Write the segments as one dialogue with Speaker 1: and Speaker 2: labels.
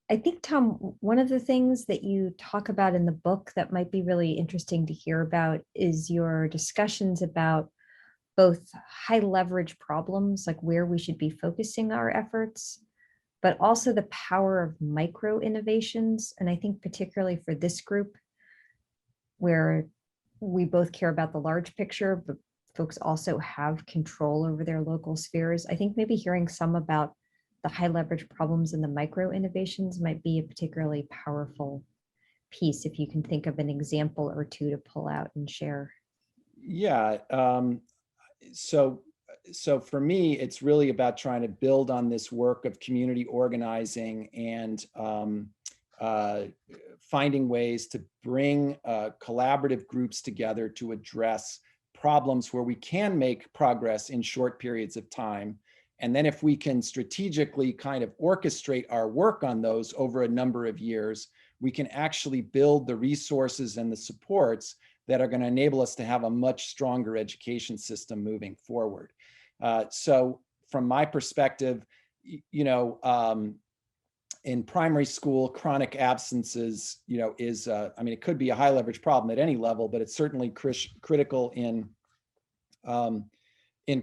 Speaker 1: I think, Tom, one of the things that you talk about in the book that might be really interesting to hear about is your discussions about both high leverage problems, like where we should be focusing our efforts, but also the power of micro innovations. And I think particularly for this group, where we both care about the large picture, but folks also have control over their local spheres. I think maybe hearing some about the high leverage problems and the micro innovations might be a particularly powerful piece if you can think of an example or two to pull out and share.
Speaker 2: Yeah. So for me, it's really about trying to build on this work of community organizing and finding ways to bring collaborative groups together to address problems where we can make progress in short periods of time. And then if we can strategically kind of orchestrate our work on those over a number of years, we can actually build the resources and the supports that are going to enable us to have a much stronger education system moving forward. So from my perspective, in primary school, chronic absences, is, I mean, it could be a high leverage problem at any level, but it's certainly critical in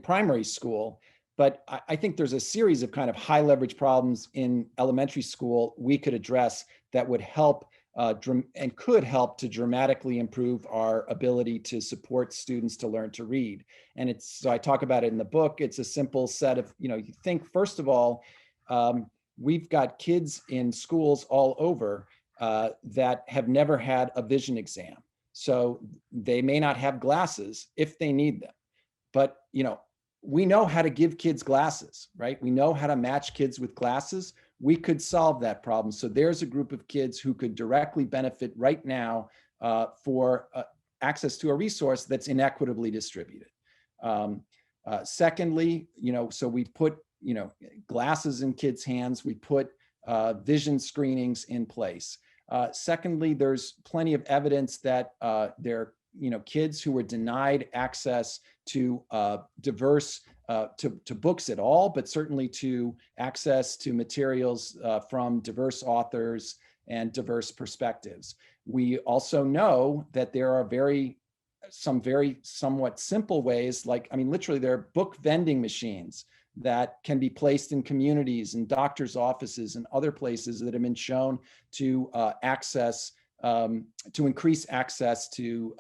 Speaker 2: primary school. But I think there's a series of kind of high leverage problems in elementary school we could address that would help and could help to dramatically improve our ability to support students to learn to read. And so I talk about it in the book. It's a simple set of, you think, first of all, we've got kids in schools all over that have never had a vision exam. So they may not have glasses if they need them. But, we know how to give kids glasses, right? We know how to match kids with glasses. We could solve that problem. So there's a group of kids who could directly benefit right now for access to a resource that's inequitably distributed. Secondly, so we put, glasses in kids' hands. We put vision screenings in place. Secondly, there's plenty of evidence that there kids who were denied access to diverse, to books at all, but certainly to access to materials from diverse authors and diverse perspectives. We also know that there are some very somewhat simple ways, like, I mean, literally there are book vending machines that can be placed in communities and doctors' offices and other places that have been shown to to increase access to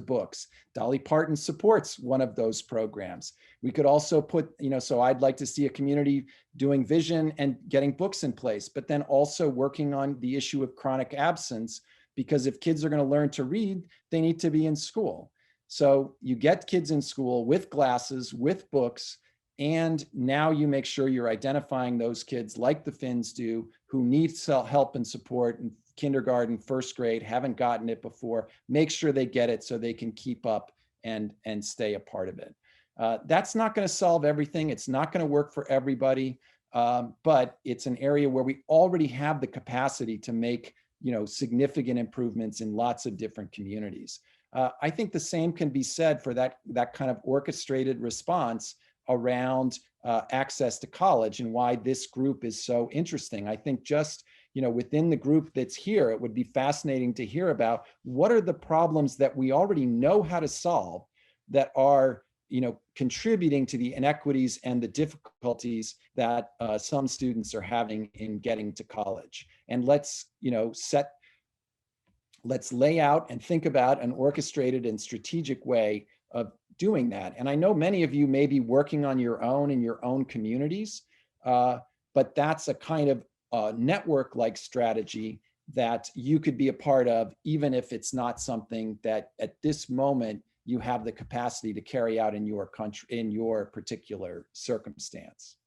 Speaker 2: books. Dolly Parton supports one of those programs. We could also put, so I'd like to see a community doing vision and getting books in place, but then also working on the issue of chronic absence, because if kids are going to learn to read, they need to be in school. So you get kids in school with glasses, with books, and now you make sure you're identifying those kids like the Finns do who need help and support in kindergarten, first grade, haven't gotten it before. Make sure they get it so they can keep up and stay a part of it. That's not going to solve everything. It's not going to work for everybody, but it's an area where we already have the capacity to make significant improvements in lots of different communities. I think the same can be said for that kind of orchestrated response around access to college and why this group is so interesting. I think just within the group that's here, it would be fascinating to hear about what are the problems that we already know how to solve that are contributing to the inequities and the difficulties that some students are having in getting to college. And let's lay out and think about an orchestrated and strategic way of doing that. And I know many of you may be working on your own in your own communities, but that's a kind of network-like strategy that you could be a part of, even if it's not something that at this moment you have the capacity to carry out in your country, in your particular circumstance.